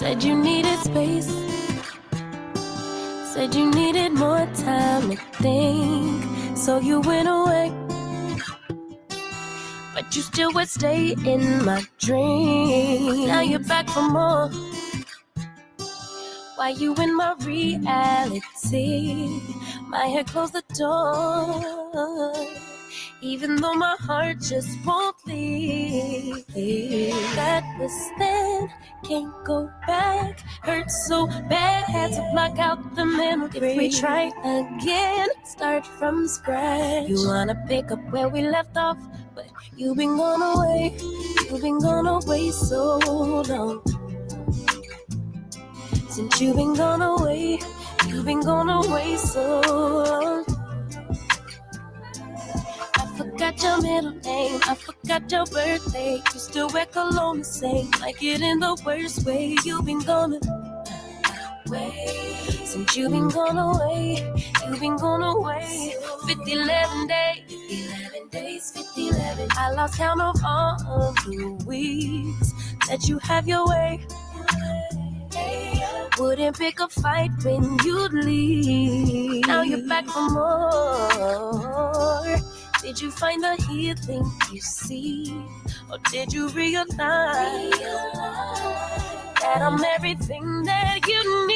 Said you needed space. Said you needed more time to think. So you went away. But you still would stay in my dream. Now you're back for more. Why you in my reality? My head closed the door. Even though my heart just won't leave. That was then, can't go back. Hurt so bad, had to block out the memory. If we try again, start from scratch. You wanna pick up where we left off, but you've been gone away. You've been gone away so long. Since you've been gone away so long. I forgot your middle name, I forgot your birthday. You still wear cologne the same, like it in the worst way. You've been gone away. Since you've been gone away, 50-11 days, 50-11. I lost count of all of the weeks that you have your way. Wouldn't pick a fight when you'd leave. Now you're back for more. Did you find the healing you see? Or did you realize that I'm everything that you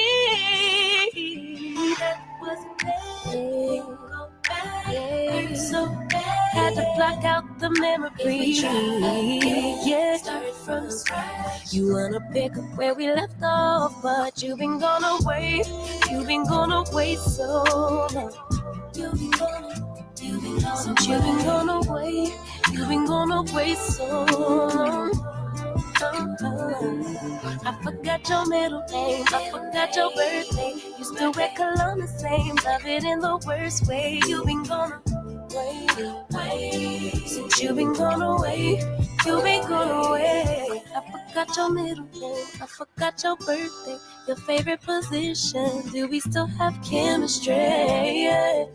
need? That wasn't there. Go back. Yeah. So bad. Had to block out the memory. Yeah. Started from scratch. You wanna pick up where we left off, but you've been gone away. You've been gone away so long. You've been gone. Since you've been gone away, so long. I forgot your middle name, I forgot your birthday. You still wear cologne the same, love it in the worst way. You've been gone away. Since you've been gone away, I forgot your middle name, I forgot your birthday, your favorite position. Do we still have chemistry? Yeah.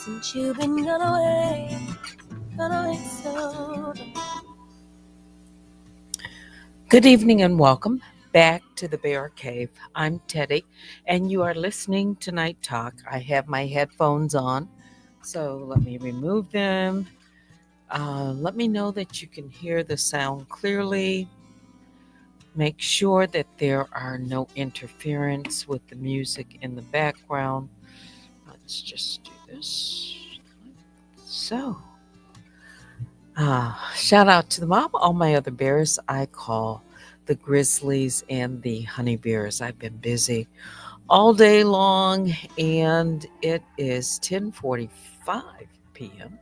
Since you've been gone away so long. Good evening and welcome back to the Bear Cave. I'm Teddy and you are listening to Night Talk. I have my headphones on, so let me remove them. Let me know that you can hear the sound clearly. Make sure that there are no interference with the music in the background. Let's just do this. So, shout out to the mom, all my other bears I call the grizzlies and the honey bears. I've been busy all day long and it is 10:45 p.m.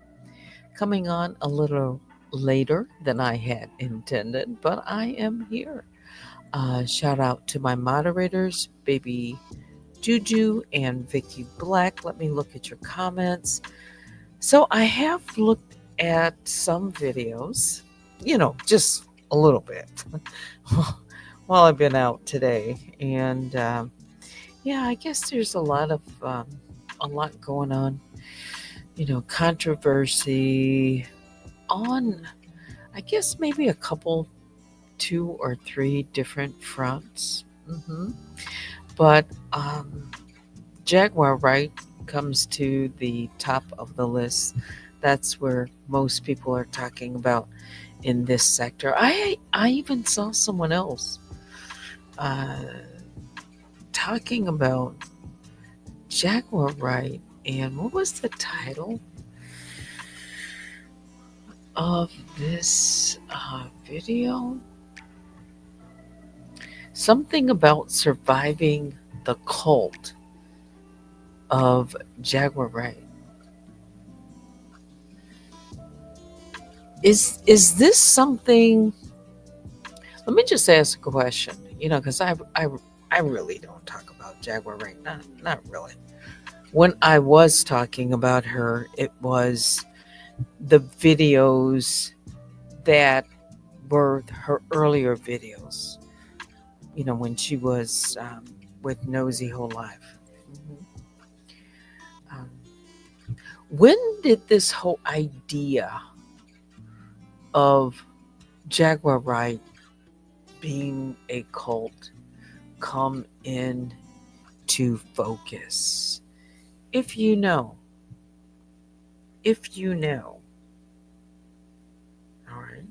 coming on a little later than I had intended, but I am here. Shout out to my moderators, Baby Juju and Vicky Black. Let me look at your comments. So I have looked at some videos, just a little bit while I've been out today. And I guess there's a lot going on, controversy on, I guess maybe a couple, 2 or 3 different fronts. But Jaguar Wright comes to the top of the list. That's where most people are talking about in this sector. I even saw someone else talking about Jaguar Wright, and what was the title of this video? Something about surviving the cult of Jaguar Wright. Is this something? Let me just ask a question, because I really don't talk about Jaguar Wright, not really. When I was talking about her, it was the videos that were her earlier videos, when she was with Nosy Whole Life. When did this whole idea of Jaguar Wright being a cult come in to focus. If you know, if you know, all right.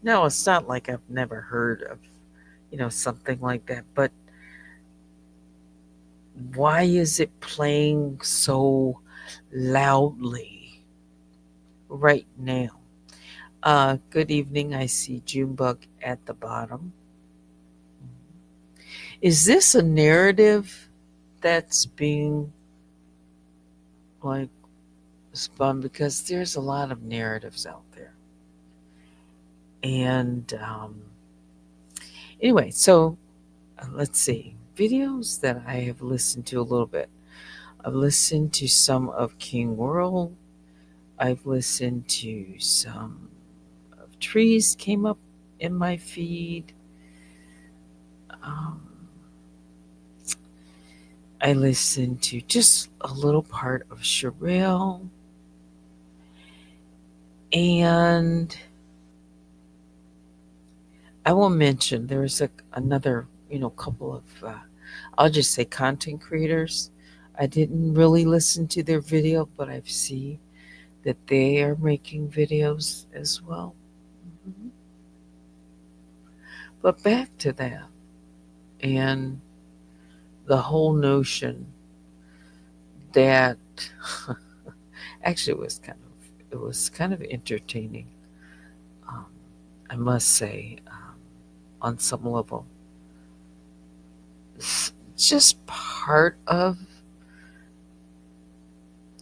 No, it's not like I've never heard of, something like that. But why is it playing so loudly right now? Good evening. I see Junebug at the bottom. Is this a narrative that's being like spun? Because there's a lot of narratives out there. And anyway, so let's see. Videos that I have listened to a little bit. I've listened to some of King World. I've listened to some of Trees came up in my feed. Um, I listened to just a little part of Sherelle. And I will mention there's another, couple of, I'll just say content creators. I didn't really listen to their video, but I've seen that they are making videos as well. Mhm. But back to that and the whole notion that actually it was kind of entertaining. Um, I must say, on some level, it's just part of.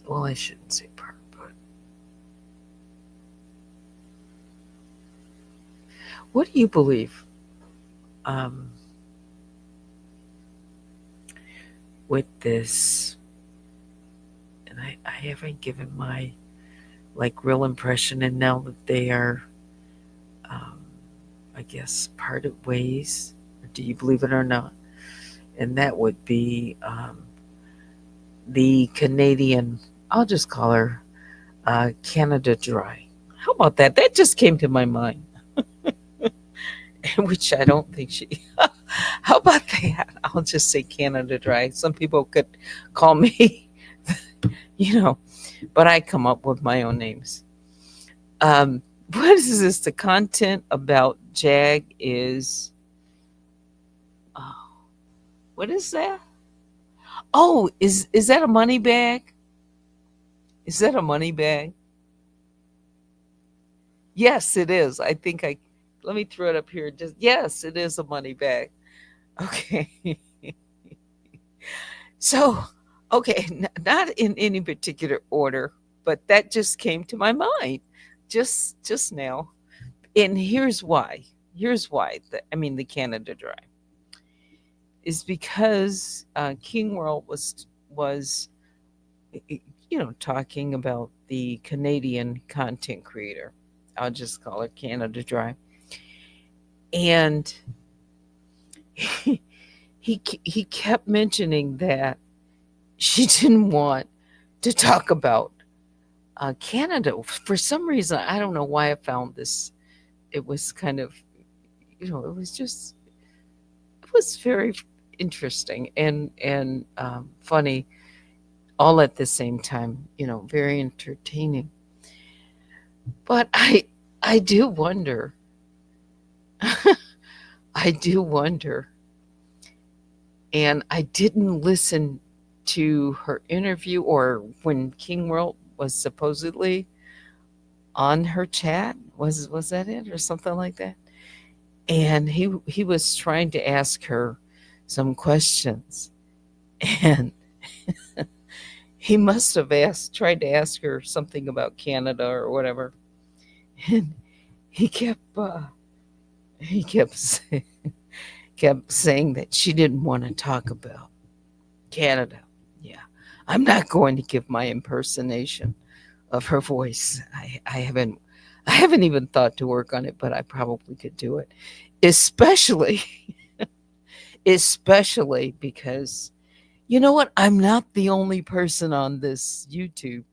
Well, I shouldn't say part, but what do you believe um, with this? And I haven't given my real impression, and now that they are, um, I guess, parted ways, or do you believe it or not? And that would be the Canadian. I'll just call her Canada Dry. How about that? That just came to my mind, which I don't think she. How about that? I'll just say Canada Dry. Some people could call me, you know, but I come up with my own names. What is this? The content about Jag is. Oh, what is that? Oh, is that a money bag? Is that a money bag? Yes, it is. I think I. Let me throw it up here. Just yes, it is a money bag. Okay. So, okay, not in any particular order, but that just came to my mind just now. And here's why. Here's why. The Canada Dry is because King World was talking about the Canadian content creator. I'll just call her Canada Dry, and he kept mentioning that she didn't want to talk about Canada for some reason. I don't know why I found this. It was kind of, it was very interesting and funny all at the same time. Very entertaining. But I do wonder. I do wonder. And I didn't listen to her interview or when King World was supposedly on her chat. Was that it or something like that? And he was trying to ask her some questions, and he must have tried to ask her something about Canada or whatever, and he kept saying, kept saying that she didn't want to talk about Canada. Yeah, I'm not going to give my impersonation of her voice. I haven't even thought to work on it, but I probably could do it. Especially especially because you know what? I'm not the only person on this YouTube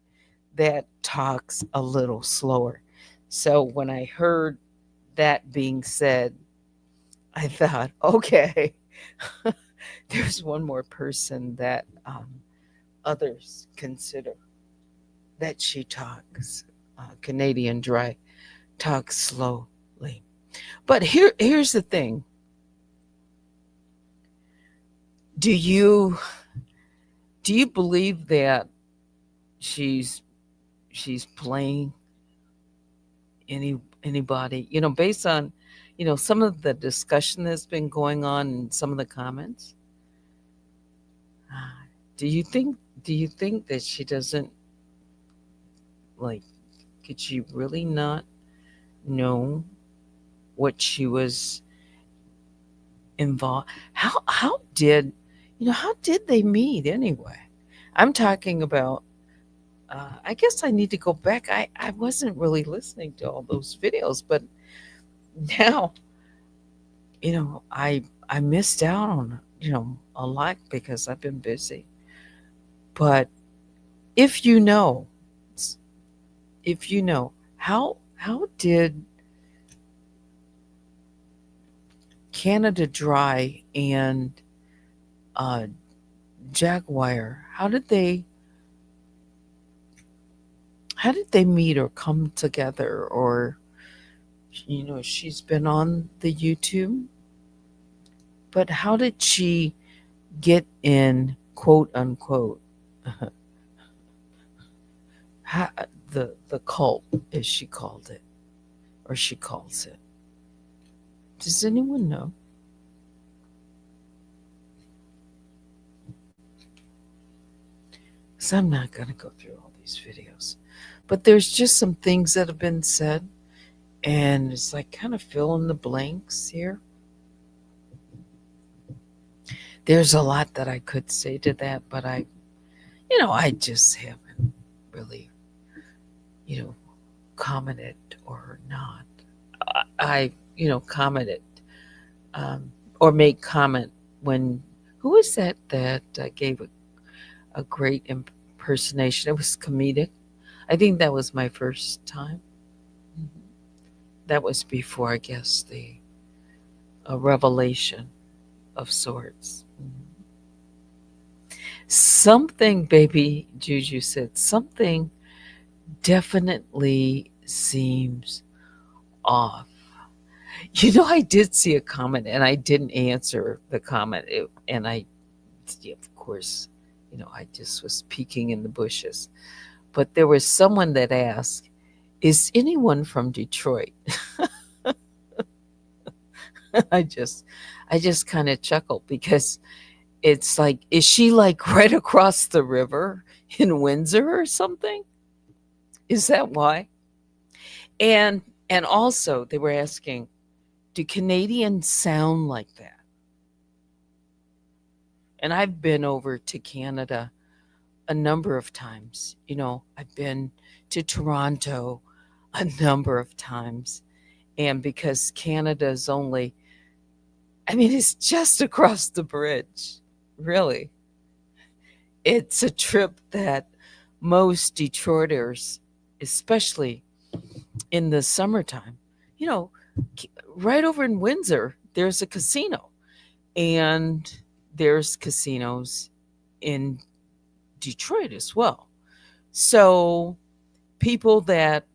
that talks a little slower. So when I heard that being said, I thought, okay, there's one more person that others consider that she talks Canadian dry, talks slowly. But here's the thing. Do you do you believe that she's she's playing anybody? Based on some of the discussion that's been going on in some of the comments. uh, Do you think that she doesn't like? Could she really not know what she was involved? How did they meet anyway? I'm talking about. I guess I need to go back. I wasn't really listening to all those videos, but now I missed out on a lot because I've been busy. But if you know, if you know, how did Canada Dry and uh, Jaguar, how did they meet or come together? Or she's been on the YouTube, but how did she get in, quote unquote, ha- the cult, as she called it, or she calls it? Does anyone know? So I'm not going to go through all these videos, but there's just some things that have been said, and it's like kind of fill in the blanks here. There's a lot that I could say to that, but I just haven't really, you know, commented or not. I commented, um, or made comment when, who was that gave a great impersonation? It was comedic. I think that was my first time. Mhm. That was before, I guess, the a revelation of sorts. Mhm. Something, baby Juju said, something definitely seems off. I did see a comment and I didn't answer the comment. And yeah, of course, I just was peeking in the bushes. But there was someone that asked, is anyone from Detroit? I just, I just kind of chuckled because it's like, is she like right across the river in Windsor or something? Is that why? And also they were asking, do Canadians sound like that? And I've been over to Canada a number of times. I've been to Toronto a number of times. And because Canada's only, I mean, it's just across the bridge, really. It's a trip that most Detroiters, especially in the summertime, you know, right over in Windsor, there's a casino, and there's casinos in Detroit as well. So people that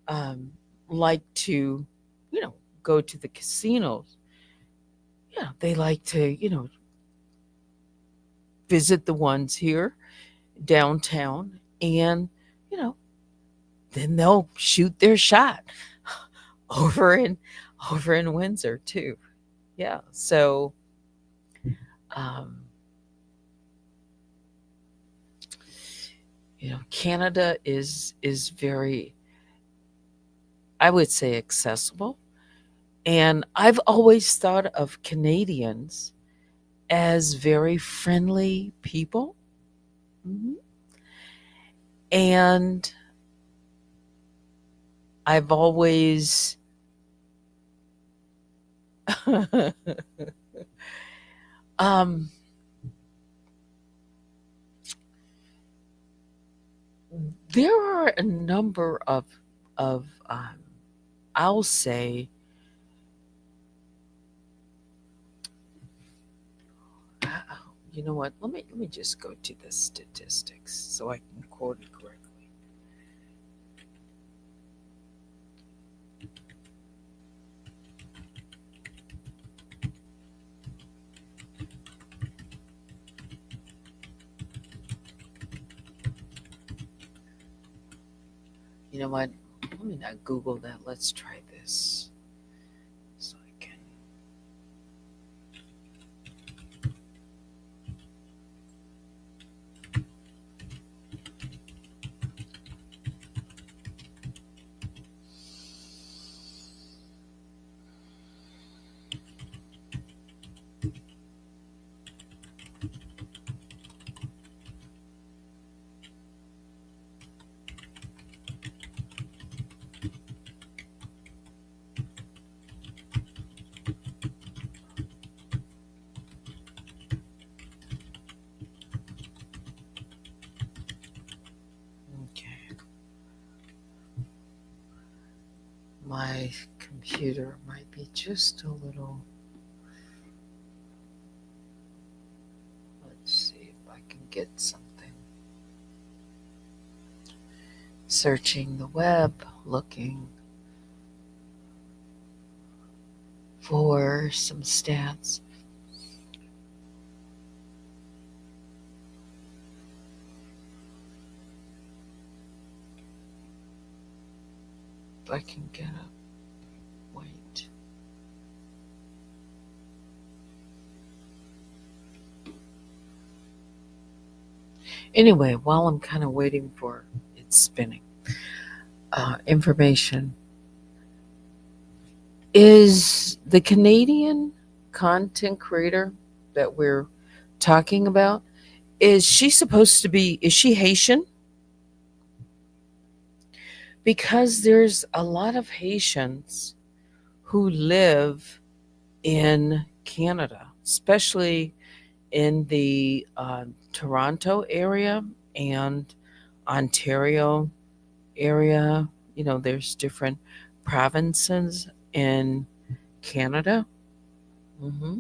um, like to, you know, go to the casinos, yeah, they like to, visit the ones here downtown, and you know, then they'll shoot their shot over in over in Windsor too. Yeah. So um, Canada is very, I would say, accessible. And I've always thought of Canadians as very friendly people. Mhm. And I've always um, there are a number of of, I'll say, uh, you know what? Let me just go to the statistics so I can quote it correctly. You know what? Let me not Google that. Let's try this so I can. Okay. My computer might be just a little. Let's see if I can get something. Searching the web, looking for some stats. If I can get up. Wait. Anyway, while I'm kind of waiting for it spinning, information is the Canadian content creator that we're talking about. Is she supposed to be? Is she Haitian? Because there's a lot of Haitians who live in Canada, especially in the Toronto area and Ontario area. You know, there's different provinces in Canada. hmm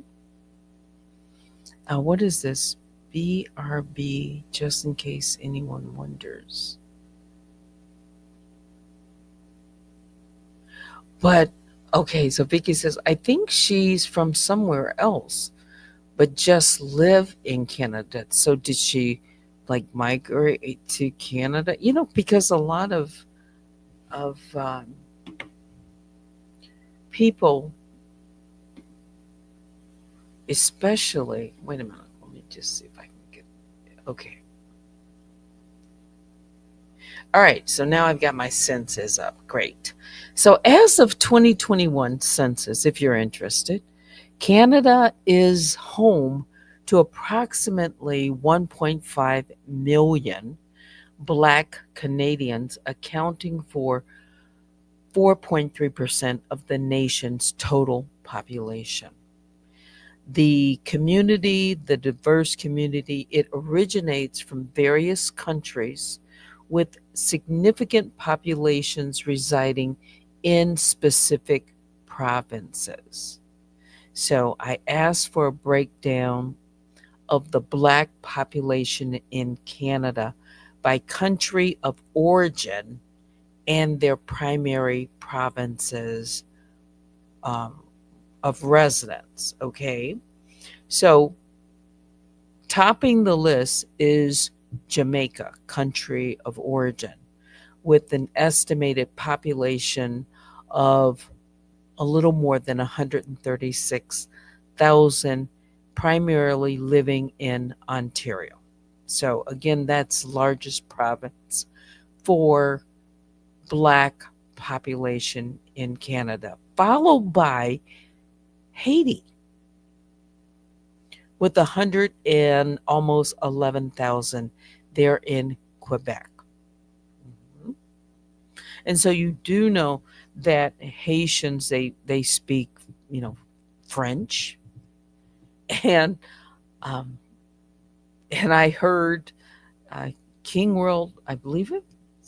what is this? BRB, just in case anyone wonders. But okay, so Vicky says, I think she's from somewhere else, but just live in Canada. So did she like migrate to Canada? You know, because a lot of people, especially, wait a minute, let me just see if I can get, okay. All right, so now I've got my census up. Great. So as of 2021 census, if you're interested, Canada is home to approximately 1.5 million Black Canadians, accounting for 4.3% of the nation's total population. The community, the diverse community, it originates from various countries with significant populations residing in specific provinces. So I asked for a breakdown of the Black population in Canada by country of origin and their primary provinces um, of residence. Okay. So topping the list is Jamaica, country of origin, with an estimated population of a little more than 136,000, primarily living in Ontario. So again, that's largest province for Black population in Canada, followed by Haiti with 100 and almost 11,000 there in Quebec. Mhm. And so you do know that Haitians, they speak, you know, French, and um, and I heard uh, King World, I believe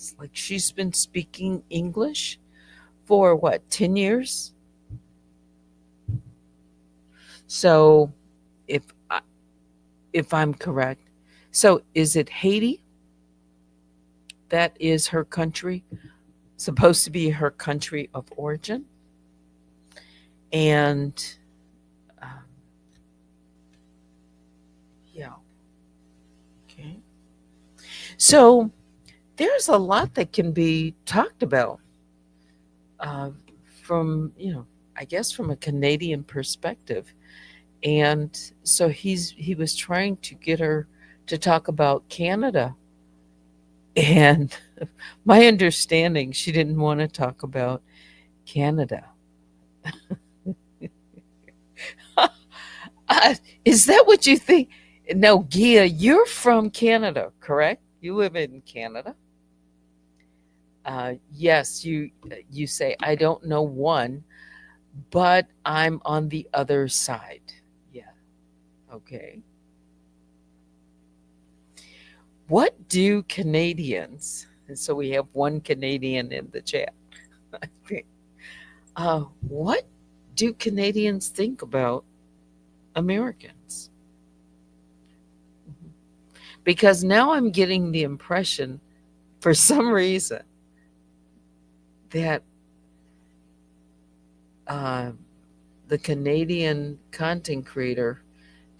It's like she's been speaking English for what, 10 years? So if I, if I'm correct. So is it Haiti that is her country, supposed to be her country of origin? And um, yeah, okay. So there's a lot that can be talked about uh, from, I guess from a Canadian perspective. And so he was trying to get her to talk about Canada. And my understanding, she didn't want to talk about Canada. Uh, is that what you think? No, Gia, you're from Canada, correct? You live in Canada. Yes, you say I don't know one, but I'm on the other side. Yeah. Okay. What do Canadians? And so we have one Canadian in the chat. What do Canadians think about Americans? Because now I'm getting the impression, for some reason, that uh, the Canadian content creator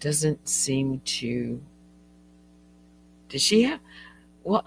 doesn't seem to. Does she have? Well,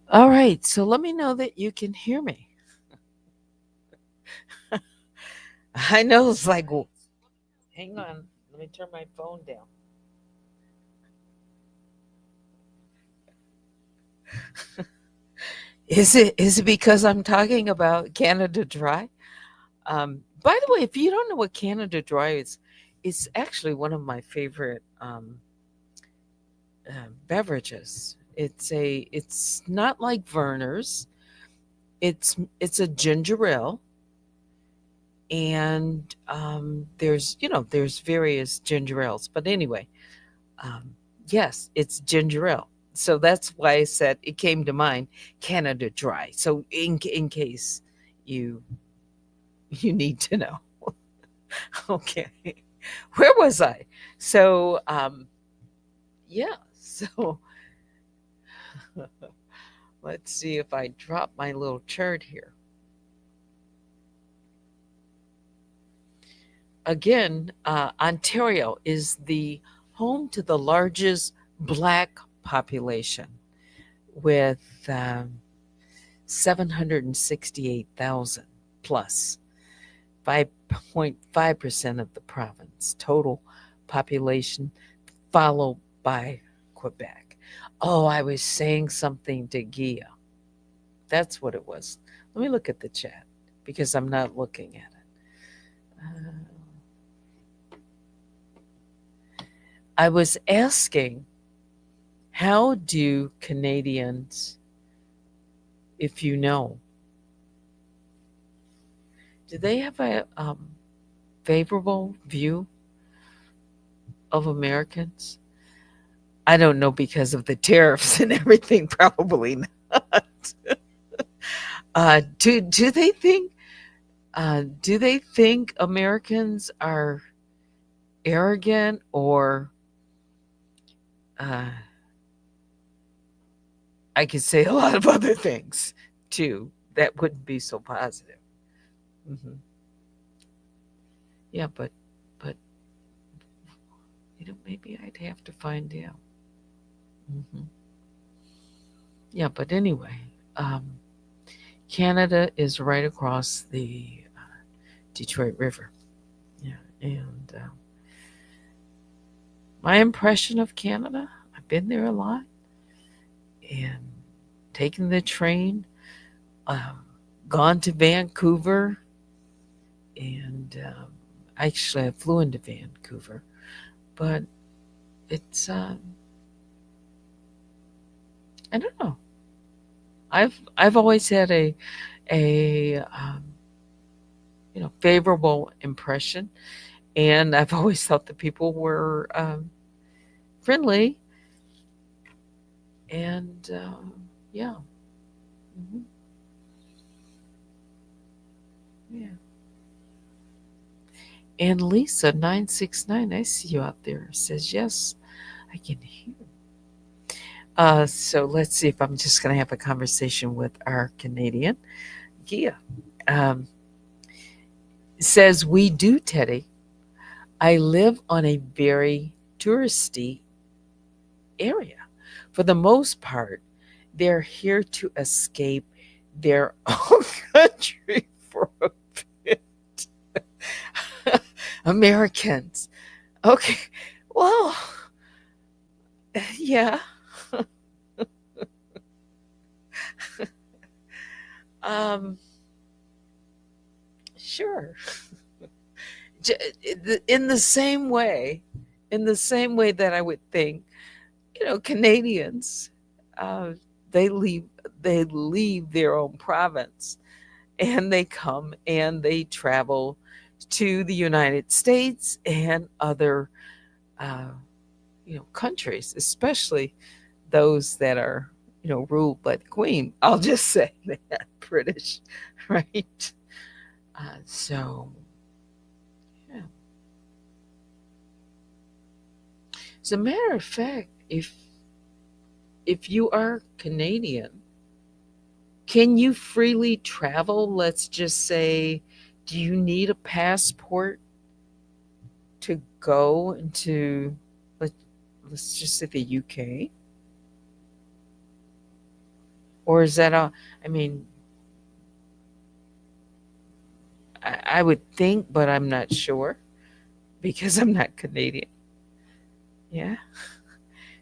All right, so let me know that you can hear me. I know it's like, well, hang on, let me turn my phone down. Is it because I'm talking about Canada Dry? By the way, if you don't know what Canada Dry is, it's actually one of my favorite beverages. It's not like Verner's. It's a ginger ale, and there's various ginger ales. But anyway, um, yes, it's ginger ale. So that's why I said it came to mind Canada Dry. So in case you you need to know. Okay. Where was I? So yeah, so let's see if I drop my little chart here. Again, Ontario is the home to the largest Black population with 768,000 plus, 5.5% of the province total population, followed by Quebec. Oh, I was saying something to Gia. That's what it was. Let me look at the chat because I'm not looking at it. I was asking, how do Canadians, if you know, do they have a favorable view of Americans? I don't know because of the tariffs and everything. Probably not. Do they think? Do they think Americans are arrogant or? Uh, I could say a lot of other things too that wouldn't be so positive. Hmm. Yeah, but maybe I'd have to find out. Hmm. Yeah, but anyway, um, Canada is right across the Detroit River. Yeah, and my impression of Canada, I've been there a lot and taken the train, uh, gone to Vancouver, and actually I flew into Vancouver, but it's I don't know. I've always had a favorable impression, and I've always thought that people were friendly, and yeah. Hmm. Yeah. And Lisa 969, I see you out there, says yes, I can hear. So let's see if I'm just going to have a conversation with our Canadian Gia. Um, says we do, Teddy. I live on a very touristy area. For the most part, they're here to escape their own country for a bit. Americans. Okay. Well, yeah. Um, sure. In the same way, that I would think, Canadians, uh, they leave they leave their own province and they come and they travel to the United States and other uh, countries, especially those that are ruled by the Queen. I'll just say that British, right? So yeah. As a matter of fact, if you are Canadian, can you freely travel? Let's just say, do you need a passport to go into, let, let's just say, the UK? Or is that all? I mean, I would think, but I'm not sure because I'm not Canadian. Yeah.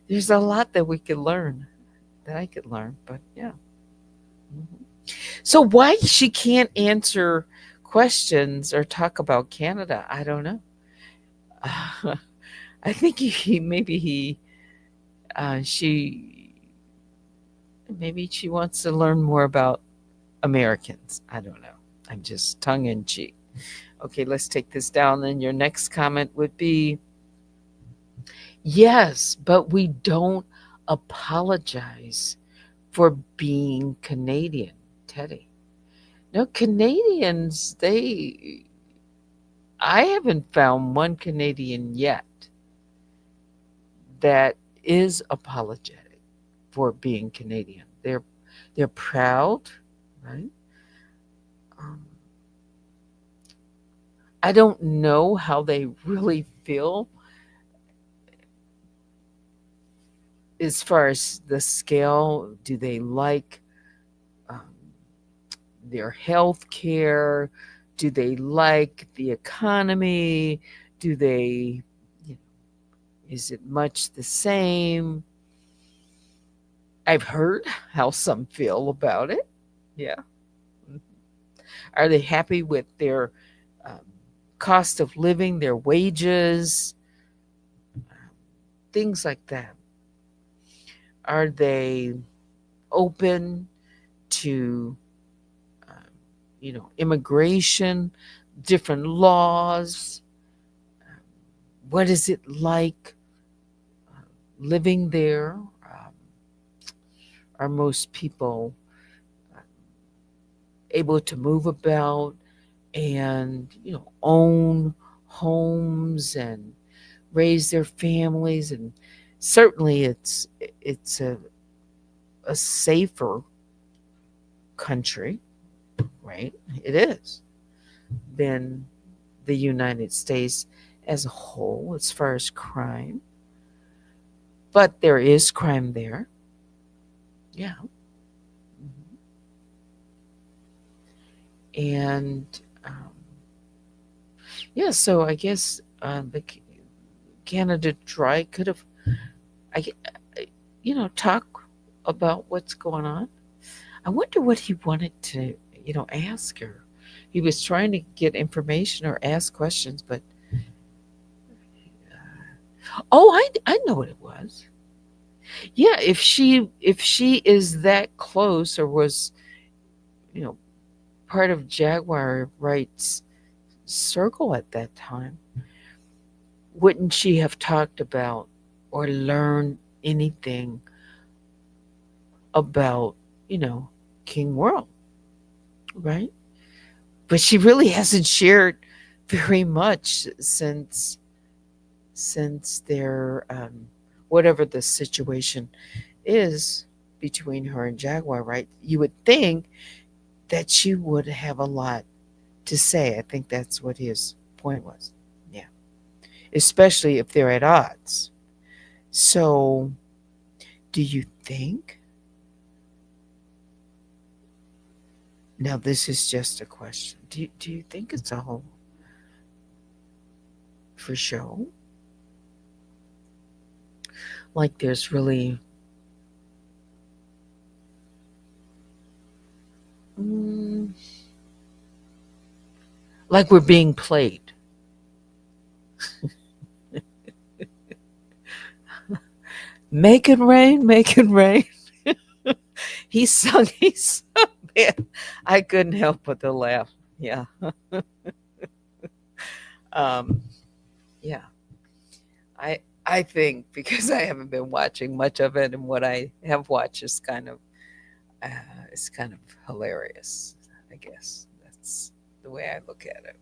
There's a lot that we could learn, that I could learn, but yeah. Mhm. So why she can't answer questions or talk about Canada, I don't know. I think she maybe she wants to learn more about Americans. I don't know. I'm just tongue in cheek. Okay, let's take this down. Then your next comment would be, yes, but we don't apologize for being Canadian, Teddy. No, Canadians, I haven't found one Canadian yet that is apologetic for being Canadian. They're proud, right? Um, I don't know how they really feel as far as the scale. Do they like um, their health care? Do they like the economy? Do they, you know, is it much the same? I've heard how some feel about it. Yeah. Are they happy with their um, cost of living, their wages, things like that? Are they open to, um, immigration, different laws? What is it like living there? Are most people able to move about and own homes and raise their families? And certainly it's a safer country, right? It is, than the United States as a whole as far as crime. But there is crime there. Yeah. And yeah, so I guess the Canada Dry could have, I, talk about what's going on. I wonder what he wanted to, ask her. He was trying to get information or ask questions, but oh, I know what it was. Yeah, if she is that close or was, you know, part of Jaguar Wright's circle at that time, wouldn't she have talked about or learned anything about, you know, King World, right? But she really hasn't shared very much since their whatever the situation is between her and Jaguar, right? You would think that she would have a lot to say. I think that's what his point was. Yeah. Especially if they're at odds. So, do you think? Now, this is just a question. Do you think it's all for show? Like there's really. Mm, like we're being played. Make it rain, make it rain. He sung, man. I couldn't help but to laugh. Yeah. Um, yeah. I think because I haven't been watching much of it, and what I have watched is uh, kind of hilarious. I guess that's the way I look at it.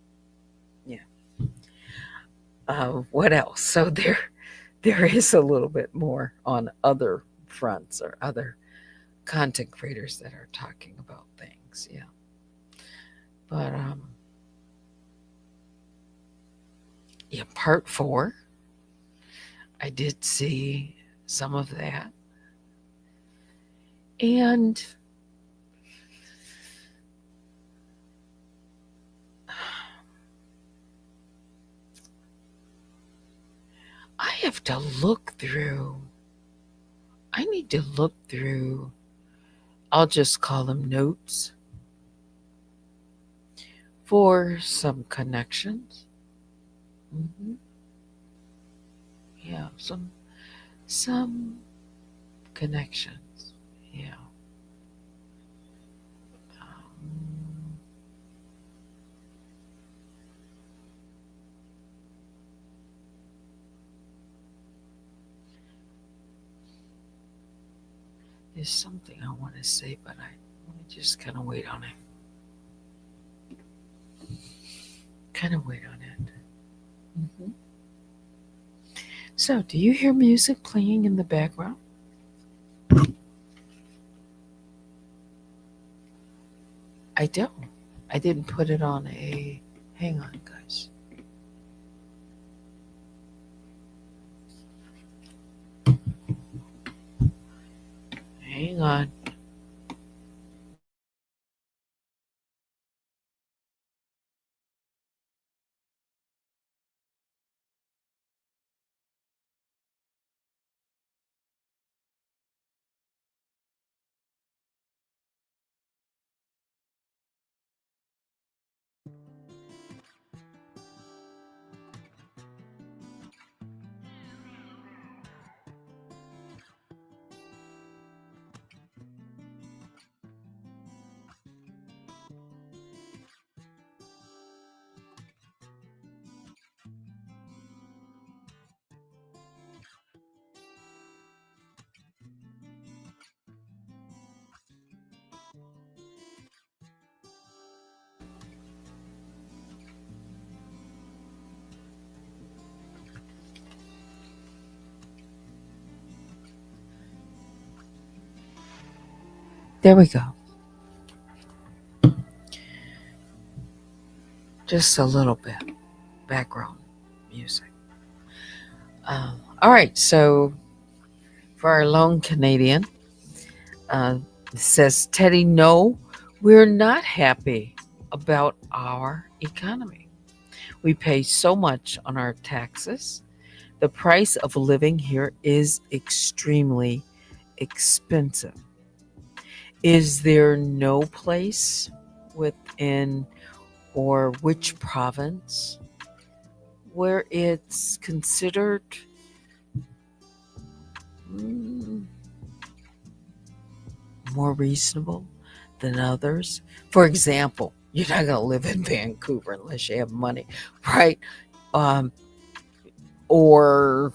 Yeah. What else? So there is a little bit more on other fronts or other content creators that are talking about things. Yeah. But yeah, part 4, I did see some of that. And have to look through. I need to look through. I'll just call them notes for some connections. Mm-hmm. Yeah, some connections. Yeah. Um, there's something I want to say, but let me just kind of wait on it. Kind of wait on it. Mm-hmm. So, do you hear music playing in the background? I don't. I didn't put it on a. Hang on, guys. Hang on. There we go. Just a little bit background music. All right, so for our lone Canadian, uh, it says, Teddy, no, we're not happy about our economy. We pay so much on our taxes. The price of living here is extremely expensive. Is there no place within or which province where it's considered mm, more reasonable than others? For example, you're not going to live in Vancouver unless you have money, right? Um, or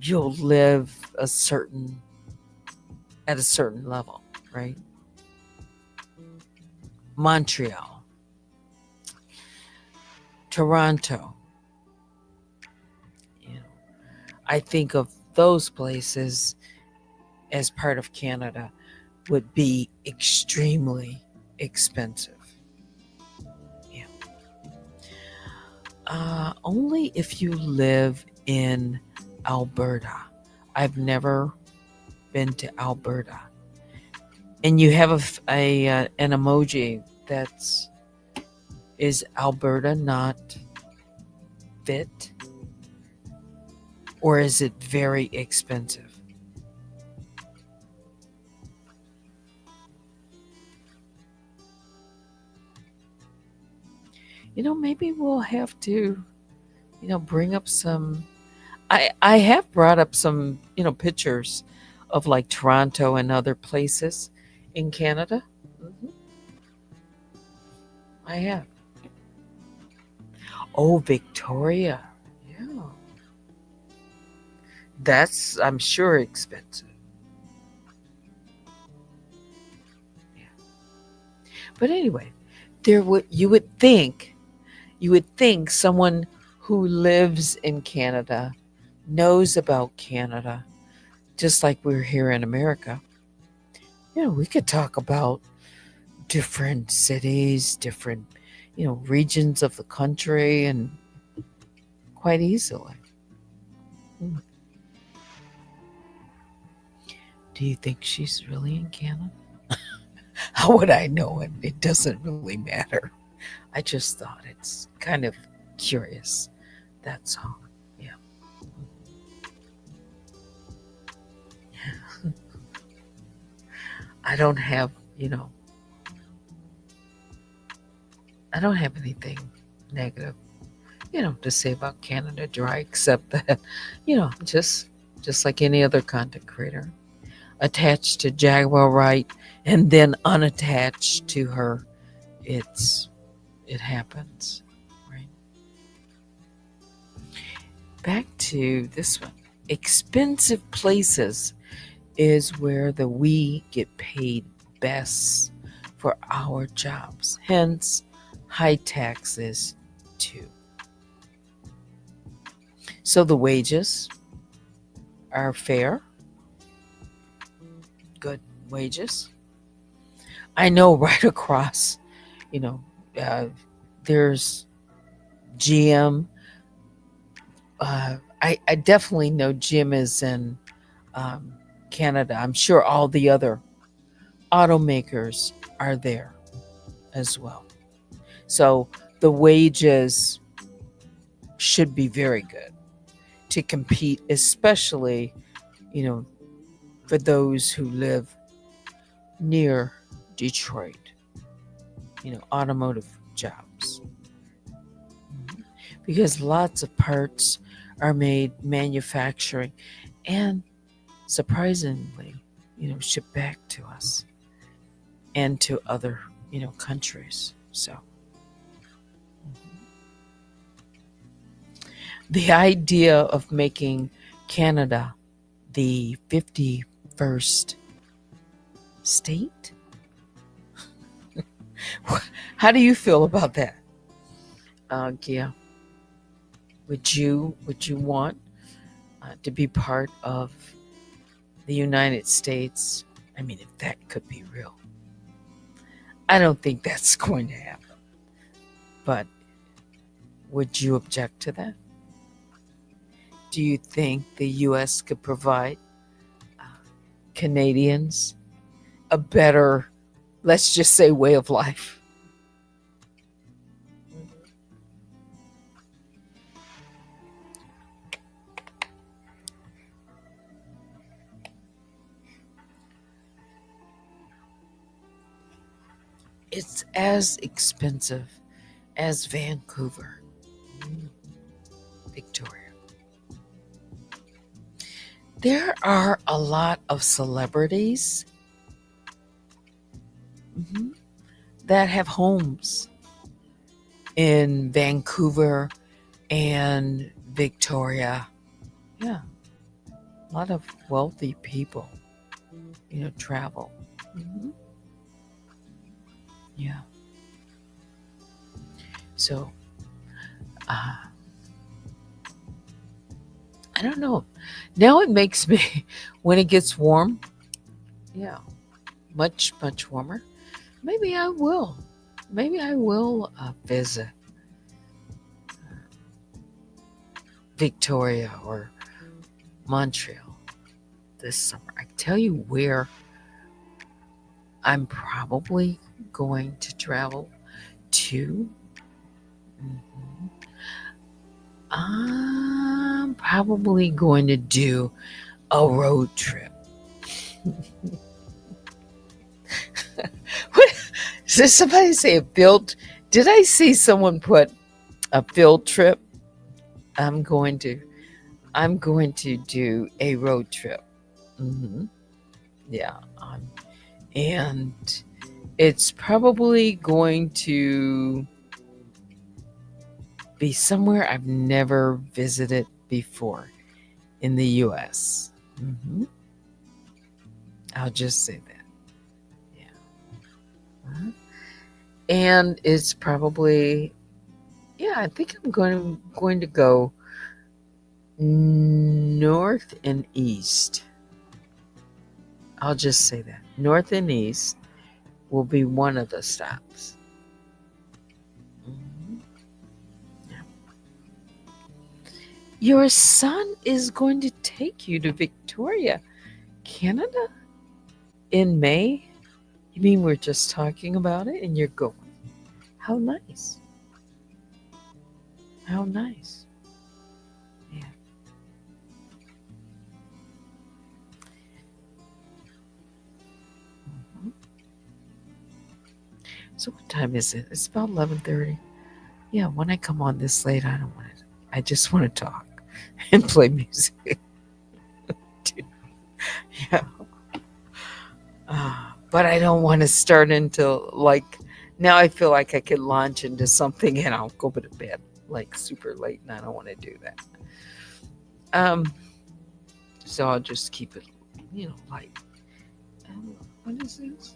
you'll live at a certain level, right? Montreal, Toronto. You know, I think of those places as part of Canada would be extremely expensive. Yeah. Only if you live in Alberta. I've never been to Alberta. And you have an emoji that's is Alberta not fit, or is it very expensive? Maybe we'll have to, bring up some. I have brought up some, pictures of like Toronto and other places in Canada. hmm I have. Oh, Victoria. Yeah. That's, I'm sure, expensive. Yeah. But anyway, you would think someone who lives in Canada knows about Canada, just like we're here in America. We could talk about different cities, different, regions of the country, and quite easily. Hmm. Do you think she's really in Canada? How would I know? It doesn't really matter. I just thought it's kind of curious. That's all. Yeah. I don't have, I don't have anything negative, to say about Canada Dry, except that, just like any other content creator, attached to Jaguar Wright and then unattached to her, it happens, right? Back to this one. Expensive places is where we get paid best for our jobs, hence high taxes too. So the wages are fair, good wages. I know right across, you know, uh, there's GM. I definitely know Jim is in um, Canada. I'm sure all the other automakers are there as well. So the wages should be very good to compete, especially, you know, for those who live near Detroit, automotive jobs. Because lots of parts are made manufacturing and surprisingly, shipped back to us and to other, countries. So the idea of making Canada the 51st state? How do you feel about that? Gia, would you want to be part of the United States? I mean, if that could be real. I don't think that's going to happen. But would you object to that? Do you think the U.S. could provide uh, Canadians a better, let's just say, way of life? It's as expensive as Vancouver, Victoria. There are a lot of celebrities mhm, that have homes in Vancouver and Victoria. Yeah, a lot of wealthy people, travel. Mhm. Yeah. So, uh, I don't know. Now it makes me, when it gets warm, yeah, much, much warmer, maybe I will. Maybe I will visit Victoria or Montreal this summer. I tell you where I'm probably going to travel to. Mhm. I'm probably going to do a road trip. What? Did somebody say a field? Did I see someone put a field trip? I'm going to. I'm going to do a road trip. Hmm. Yeah, and it's probably going to be somewhere I've never visited before in the U.S. I'll just say that. Yeah. Uh-huh. And it's probably, yeah, I think I'm going to go north and east. I'll just say that. North and east will be one of the stops. Mhm. Yeah. Your son is going to take you to Victoria, Canada in May? You mean we're just talking about it and you're going? How nice. How nice. Yeah. So what time is it? It's about 11:30. Yeah, when I come on this late, I don't want to. I just want to talk and play music. Yeah. But I don't want to start until like now. I feel like I could launch into something and I'll go to bed like super late, and I don't want to do that. Um, so I'll just keep it, light. What is this?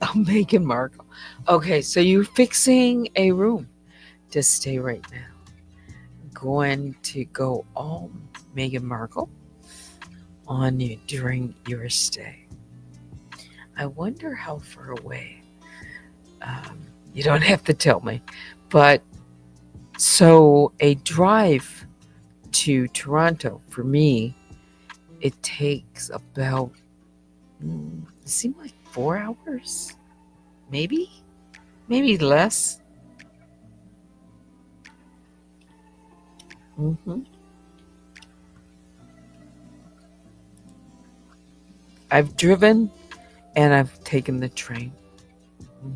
Oh, Meghan Markle. Okay, so you're fixing a room to stay right now. Going to go all Meghan Markle on you during your stay. I wonder how far away. You don't have to tell me, but so a drive to Toronto for me, it takes about it seemed like 4 hours, maybe less. hmm I've driven and I've taken the train. hmm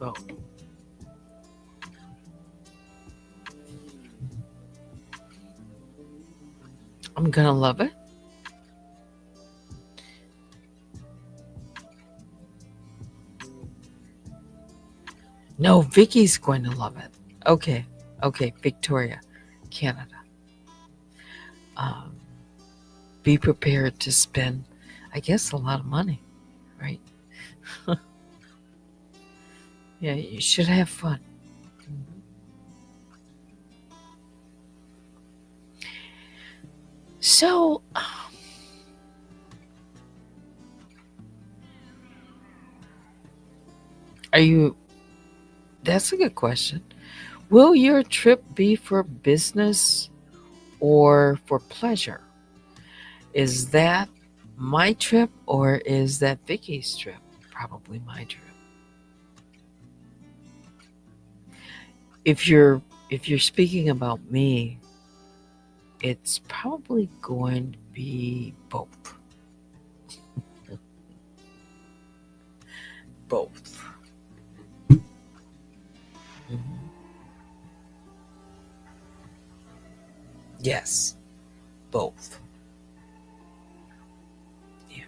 Oh, I'm gonna love it. No, Vicky's going to love it. Okay, okay, Victoria, Canada. Um, be prepared to spend, I guess, a lot of money, right? Yeah, you should have fun. Mhm. So, are you? That's a good question. Will your trip be for business or for pleasure? Is that my trip or is that Vicky's trip? Probably my trip. If you're if you're speaking about me, it's probably going to be both. Both. Mhm. Yes, both. Yeah.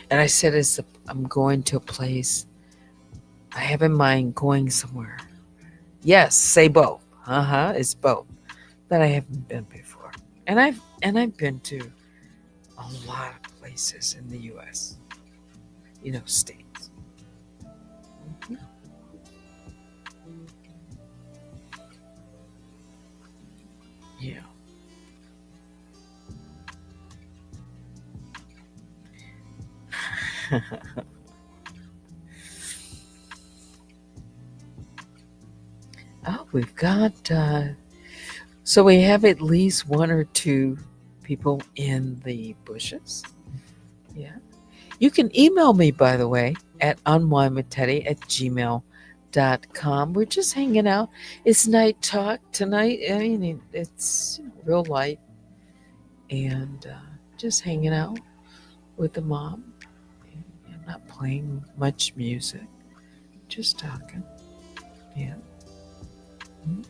And I said, I'm going to a place I have in mind going somewhere. Yes, say both. It's both that I haven't been before, and I've been to a lot of places in the U.S. States. Mhm. Yeah. Oh, we've got so we have at least one or two people in the bushes. Yeah. You can email me, by the way, at unwinewithteddy@gmail.com. We're just hanging out. It's night talk tonight. I mean, it's real light and just hanging out with the mom. I'm not playing much music, just talking. Yeah. Mhm.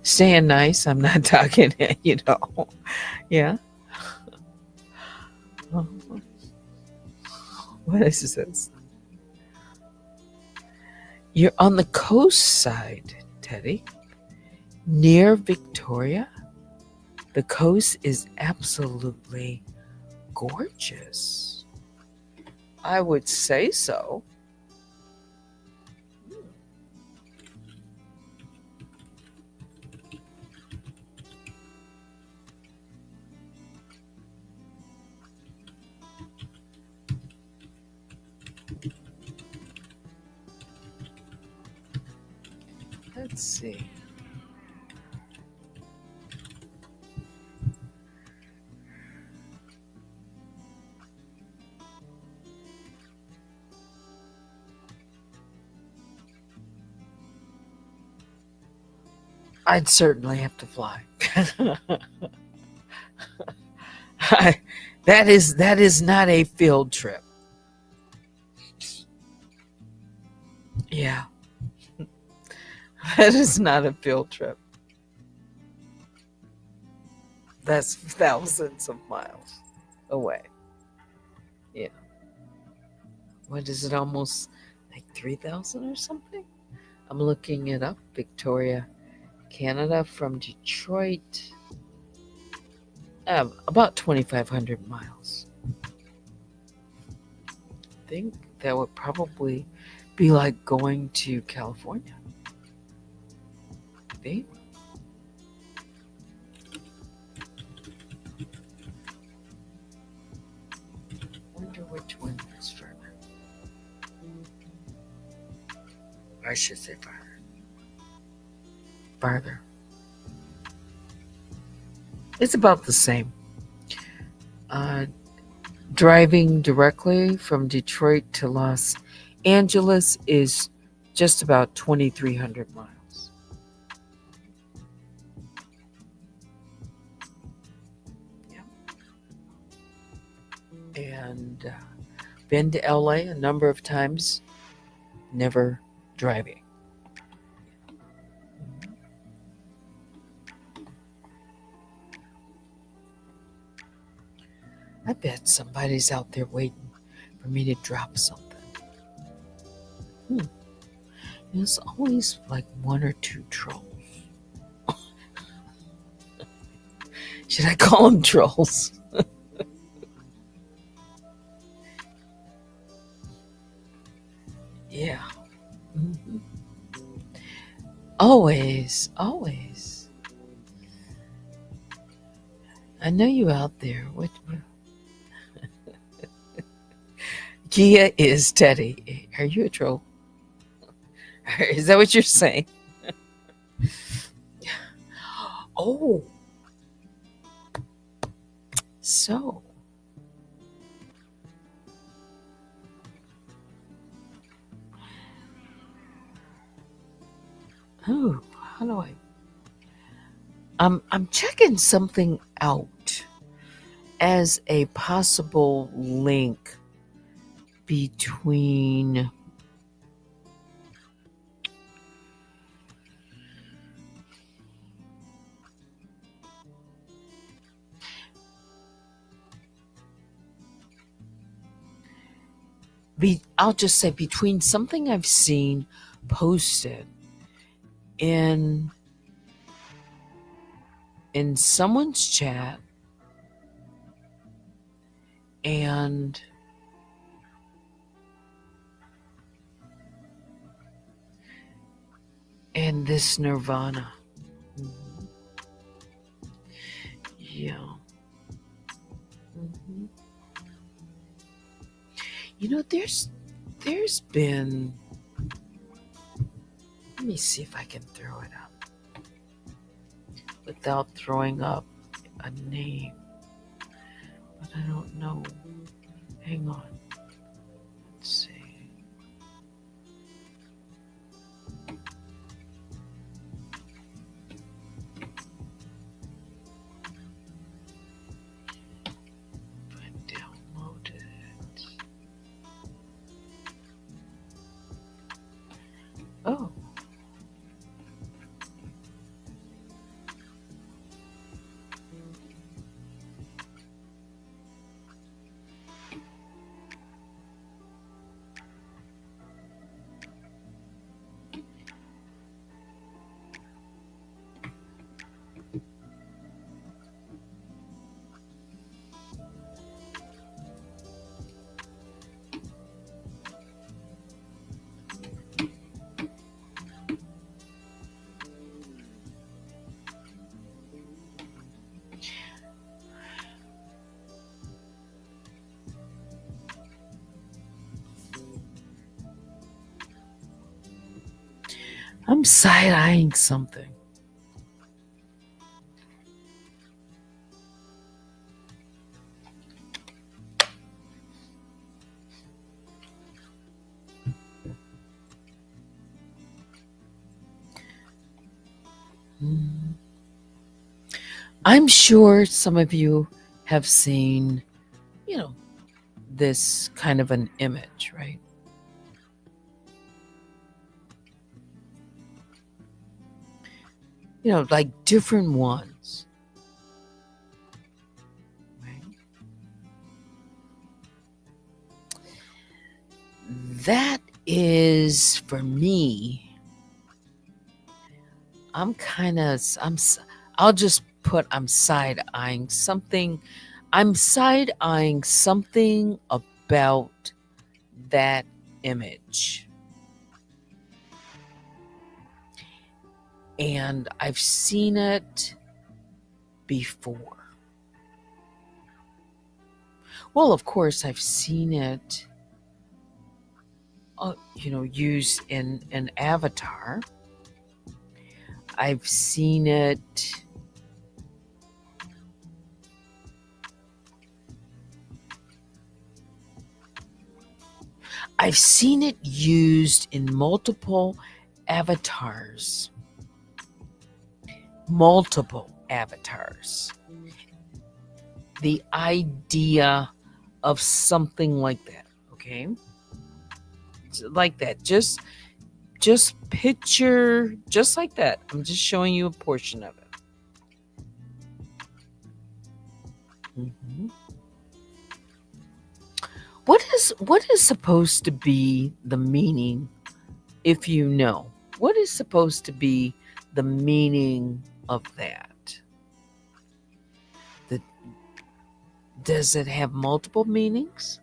Staying nice. I'm not talking, Yeah. Uh-huh. What is this? You're on the coast side, Teddy, near Victoria. The coast is absolutely gorgeous. I would say so. Let's see. I'd certainly have to fly. That is not a field trip. Yeah, that is not a field trip. That's thousands of miles away. Yeah. What is it? Almost like 3,000 or something? I'm looking it up. Victoria, Canada from Detroit. About 2,500 miles. I think that would probably be like going to California. Maybe. Wonder which one is further. I should say farther. Farther. It's about the same. Uh, Driving directly from Detroit to Los Angeles is just about 2,300 miles. Yeah. And been to LA a number of times, never driving. I bet somebody's out there waiting for me to drop something. There's always like one or two trolls. Should I call them trolls? Yeah. Mhm. Always, always. I know you out there. What? Kia is Teddy. Are you a troll? Is that what you're saying? Oh, so. Oh, how do I? I'm checking something out as a possible link between I'll just say between something I've seen posted in someone's chat and this Nirvana. Mhm. Yeah. Mhm. You know, there's been. Let me see if I can throw it up without throwing up a name, but I don't know. Hang on. Let's see. If I downloaded it. Oh. I'm side-eyeing something. I'm sure some of you have seen, this kind of an image, right? Like different ones. Right? That is for me. I'm kind of I'll just put I'm side eyeing something. I'm side eyeing something about that image. And I've seen it before. Well, of course, I've seen it, used in an avatar. I've seen it. I've seen it used in multiple avatars. Multiple avatars. The idea of something like that, okay? Like that. Just picture just like that. I'm just showing you a portion of it. Mm-hmm. What is supposed to be the meaning, if you know? What is supposed to be the meaning of that? Does it have multiple meanings?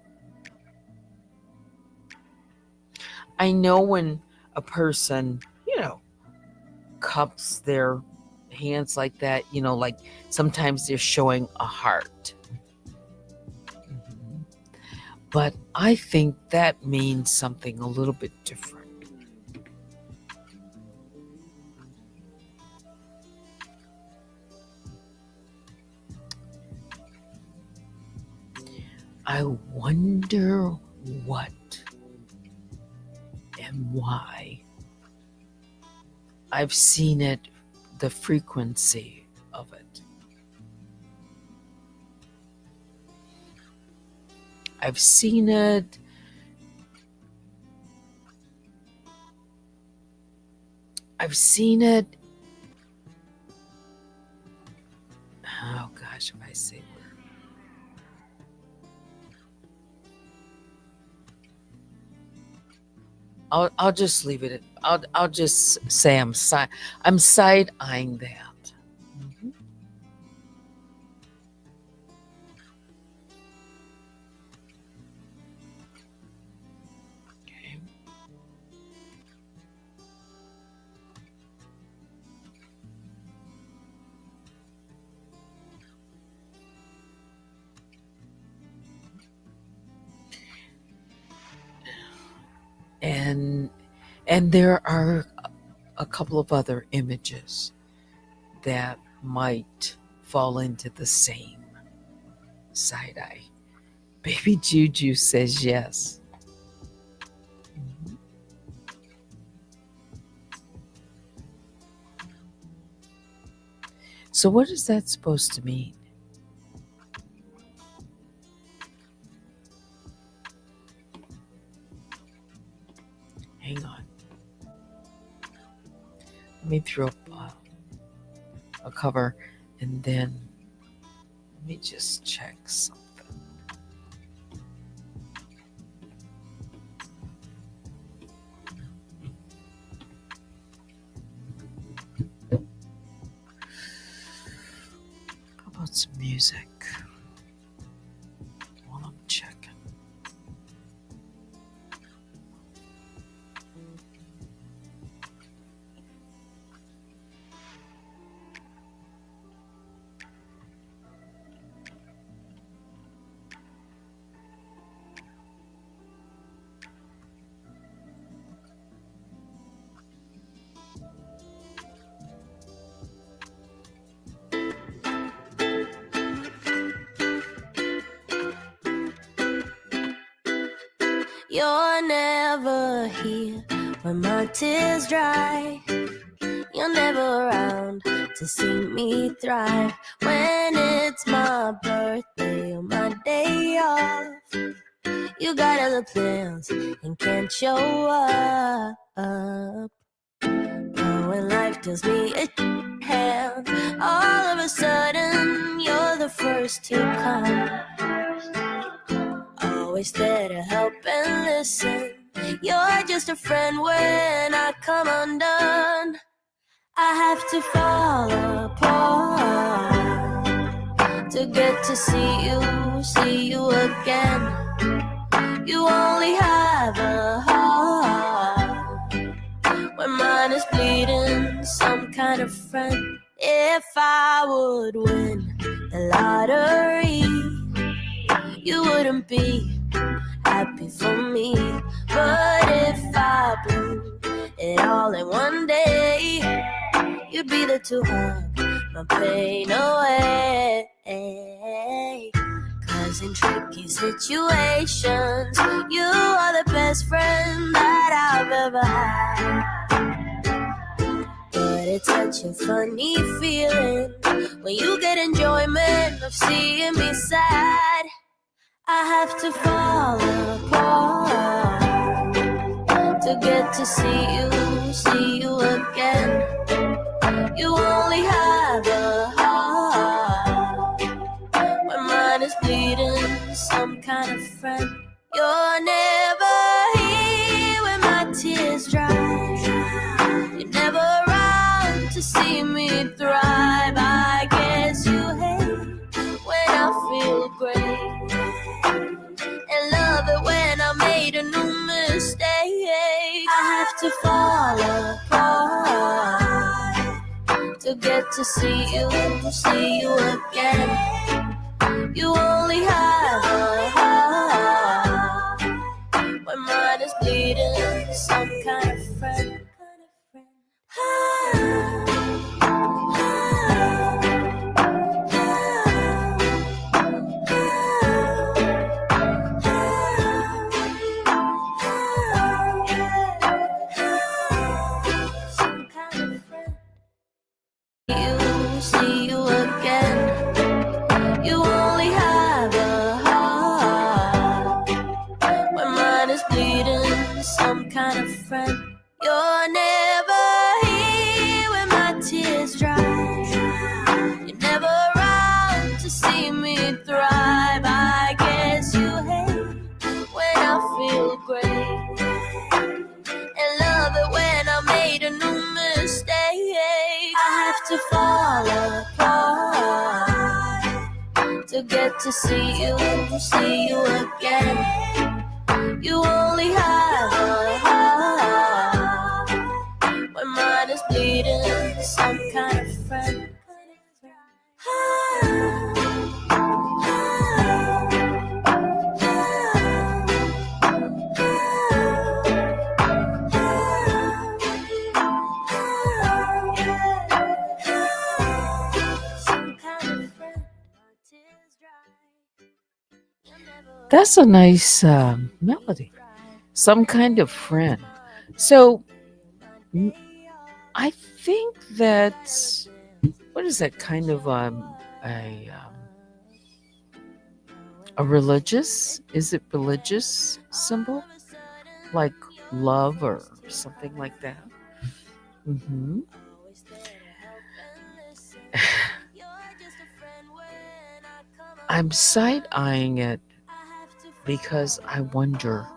I know when a person, cups their hands like that, like sometimes they're showing a heart. Mhm. But I think that means something a little bit different. I wonder what and why. I've seen it, the frequency of it. I've seen it. I've seen it. Oh gosh, if I say where. I'll just leave it. I'll just say I'm side eyeing that. Mhm. Okay. And there are a couple of other images that might fall into the same side eye. Baby Juju says yes. Mhm. So, what is that supposed to mean? Hang on. Let me throw up a cover and then let me just check something. How about some music while I'm checking? You're never here when my tears dry. You're never around to see me thrive. When it's my birthday or my day off, you got other plans and can't show up. But when life deals me a hand, all of a sudden you're the first to come. Always there to help and listen. You're just a friend when I come undone. I have to fall apart to get to see you again. You only have a heart when mine is bleeding. Some kind of friend. If I would win the lottery, you wouldn't be happy for me. But if I blew it all in one day, you'd be there to hug my pain away. Cause in tricky situations, you are the best friend that I've ever had. But it's such a funny feeling when you get enjoyment of seeing me sad. I have to fall apart to get to see you again. You only have a heart when mine is bleeding. Some kind of friend. You're never here when my tears dry. You're never around to see me thrive. I guess you hate when I feel great and love it when I made a new mistake. I have to fall apart to get to see you again. You only have a heart when mine is bleeding. Some kind of friend. See you again. You only have a heart when mine is bleeding. Some kind of friend. You're never here when my tears dry. You're never around to see me thrive. I guess you hate when I feel great and love it when I made a new mistake. I have to fall apart to get to see you again. You only have a heart when mine is bleeding. Some kind of friend. That's a nice melody. Some kind of friend. So m- I think that's what is that kind of a religious? Is it religious symbol like love or something like that? Hmm. I'm side eyeing it because I wonder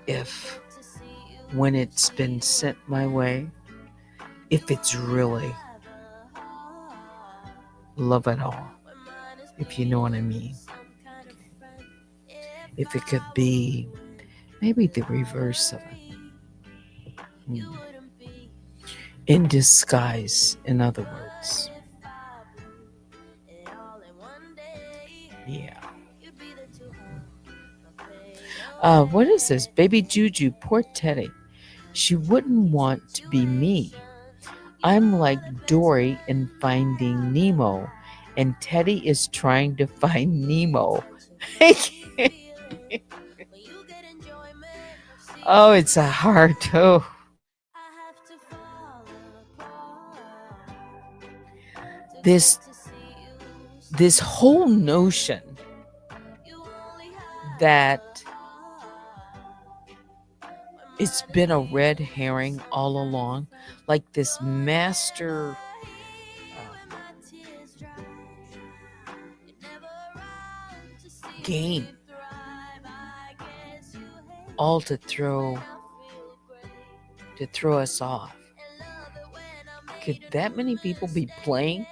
if when it's been sent my way, if it's really love at all, if you know what I mean. If it could be maybe the reverse of it. Hmm. In disguise, in other words. Yeah. What is this? Baby Juju, poor Teddy. She wouldn't want to be me. I'm like Dory in Finding Nemo, and Teddy is trying to find Nemo. Oh, it's a hard. Oh. this this whole notion that it's been a red herring all along, like this master game, all to throw us off. Could that many people be playing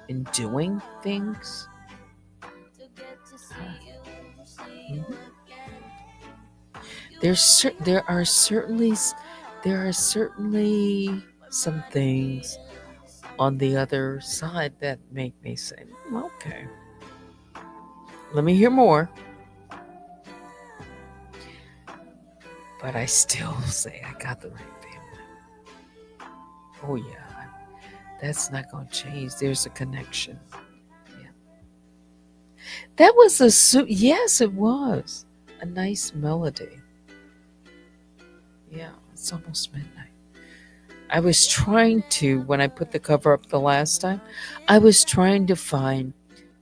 and doing things? Mhm. There are certainly some things on the other side that make me say, okay, let me hear more. But I still say I got the right family. Oh yeah, that's not going to change. There's a connection. Yeah. That was yes, it was a nice melody. Yeah, it's almost midnight. I was trying to, when I put the cover up the last time, I was trying to find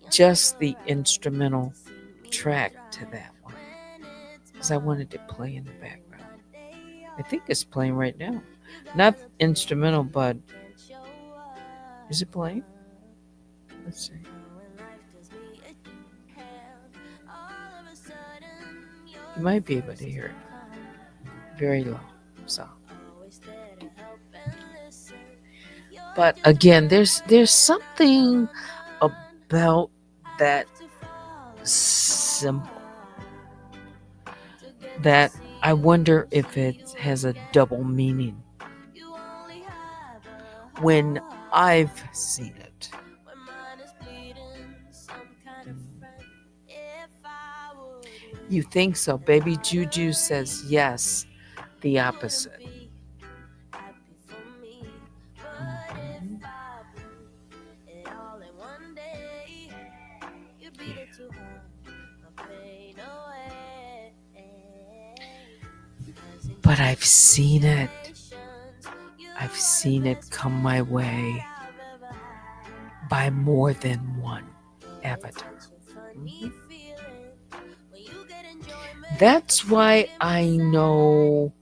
just the instrumental track to that one because I wanted to play in the background. I think it's playing right now. Not instrumental, but is it playing? Let's see. You might be able to hear it. Very low sound. But again, there's something about that symbol that I wonder if it has a double meaning when I've seen it. You think so? Baby Juju says yes, the opposite. Mhm. But I've seen it. I've seen it come my way by more than one avatar. Mhm. That's why I know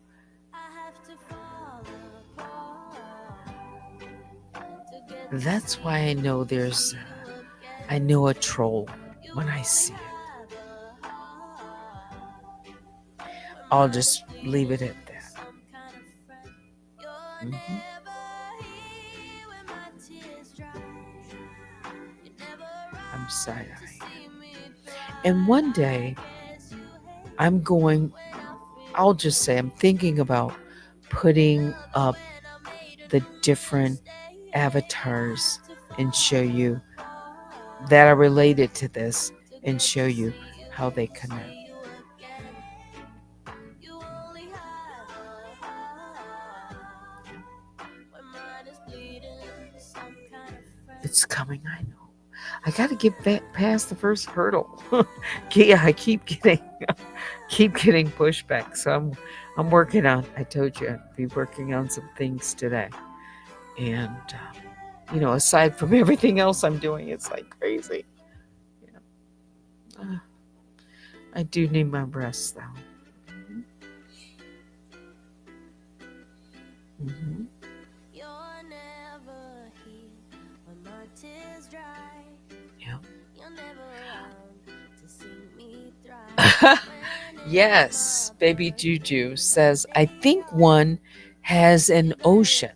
I know a troll when I see it. I'll just leave it at that. Mhm. I'm side-eyeing. And one day, I'll just say, I'm thinking about putting up the different avatars and show you that are related to this and show you how they connect. It's coming, I know. I got to get back past the first hurdle. Yeah, I keep getting pushback. So I'm working on. I told you I'd be working on some things today, and aside from everything else I'm doing, it's like crazy. Uh, I do need my rest though. Mm-hmm. Yeah. Yes, baby Juju says, I think one has an ocean.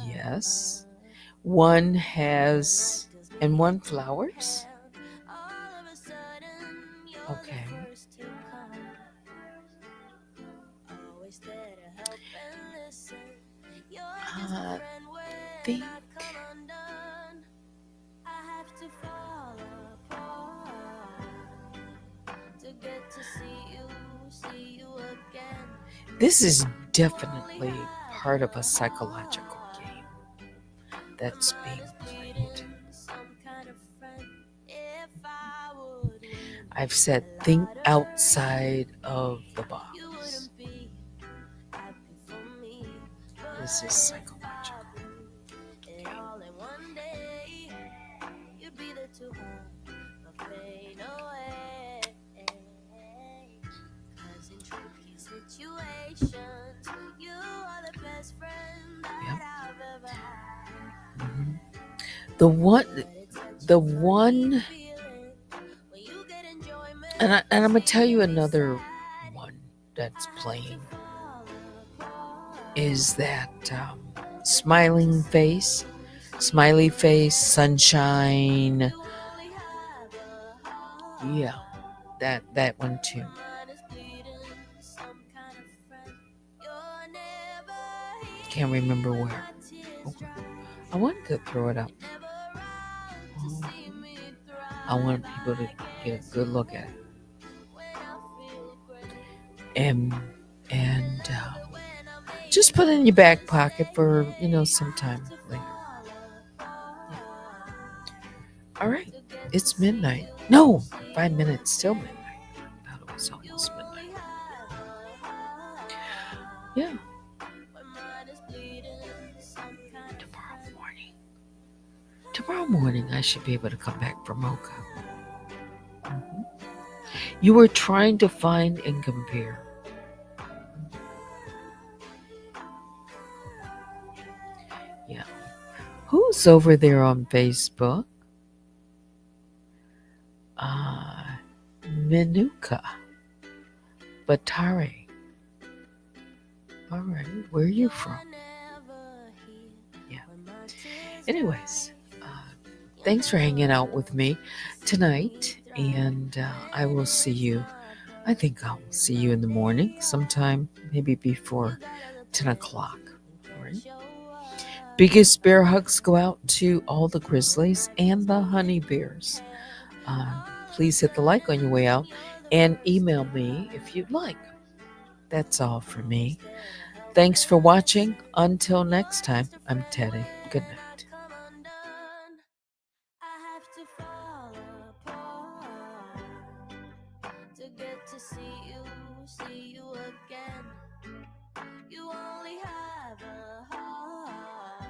Yes. One has, and one flowers? Okay. Think. This is definitely part of a psychological game that's being played. I've said think outside of the box. This is psychological. The one, the one, and I'm gonna tell you another one that's playing is that smiley face, sunshine. Yeah, that one too. Can't remember where. Okay. I wanted to throw it up. I want people to get a good look at it. And just put it in your back pocket for sometime later. Yeah. All right, it's midnight. No, 5 minutes till midnight. I thought it was almost midnight. Yeah. Tomorrow morning, I should be able to come back from Mocha. Mm-hmm. You were trying to find and compare. Yeah. Who's over there on Facebook? Menuka Batare. All right, where are you from? Yeah. Anyways, thanks for hanging out with me tonight, and I will see you. I think I'll see you in the morning, sometime maybe before 10 o'clock. All right. Biggest bear hugs go out to all the grizzlies and the honey bears. Please hit the like on your way out and email me if you'd like. That's all for me. Thanks for watching. Until next time, I'm Teddy. Good night. To get to see you again. You only have a heart.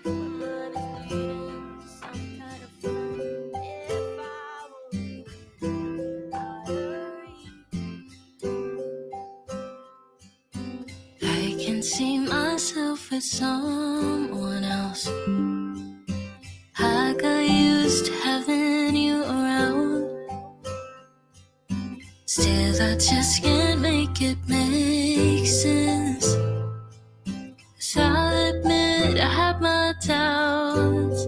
My mind is leading to some kind of fun. If I were you, I'd hurry. I can see myself with someone else. I got used to having you around. Still, I just can't make it make sense. 'Cause I'll admit I have my doubts.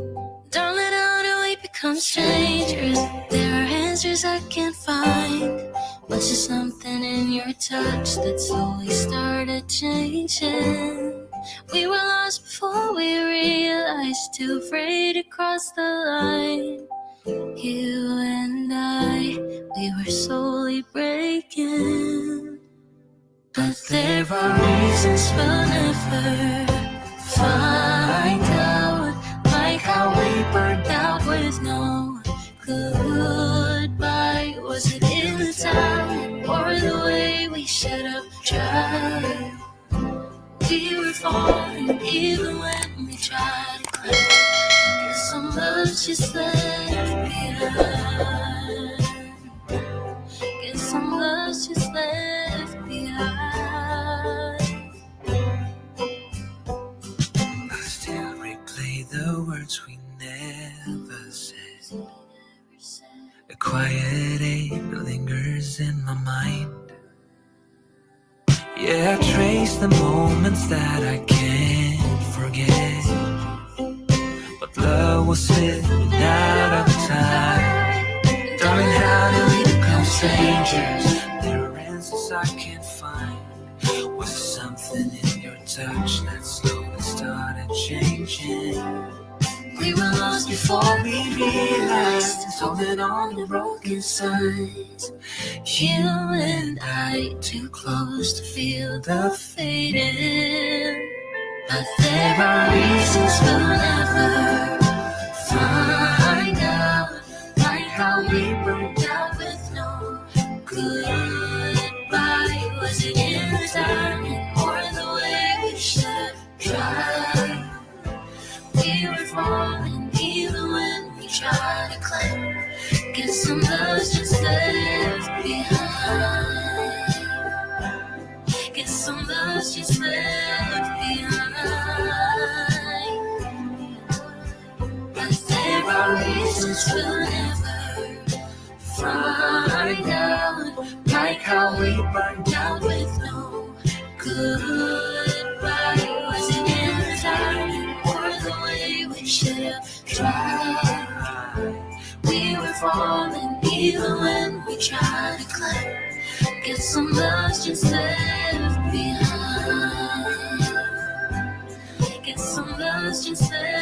Darling, how do we become strangers? There are answers I can't find. Was there something in your touch that slowly started changing? We were lost before we realized, too afraid to cross the line. You and I, we were slowly breaking. But there are reasons we'll never find out. Like how we burned out with no goodbye. Was it in the time or the way we should have tried? We were falling even when we tried to climb. Guess some love's just left behind. Guess some love's just left behind. I still replay the words we never said. A quiet ache lingers in my mind. Yeah, I trace the moments that I can't forget. But love will sit without our time. Darling, how do we become strangers? There are answers I can't find. Was there something in your touch that slowly started changing? We were lost before we realized, holding on to broken signs. You and I, too close to feel the fading. But there are reasons we'll never find out. Like how we broke out with no goodbye. Was it in the timing or the way we should have tried? We were falling even when we tried to climb. Guess some love's just left behind. Guess some love's just left behind. burning out, like how we burned out with no goodbye. Was it in the timing or the way we should have tried? We were falling even when we tried to climb. Guess some love's just left behind. Guess some love's just left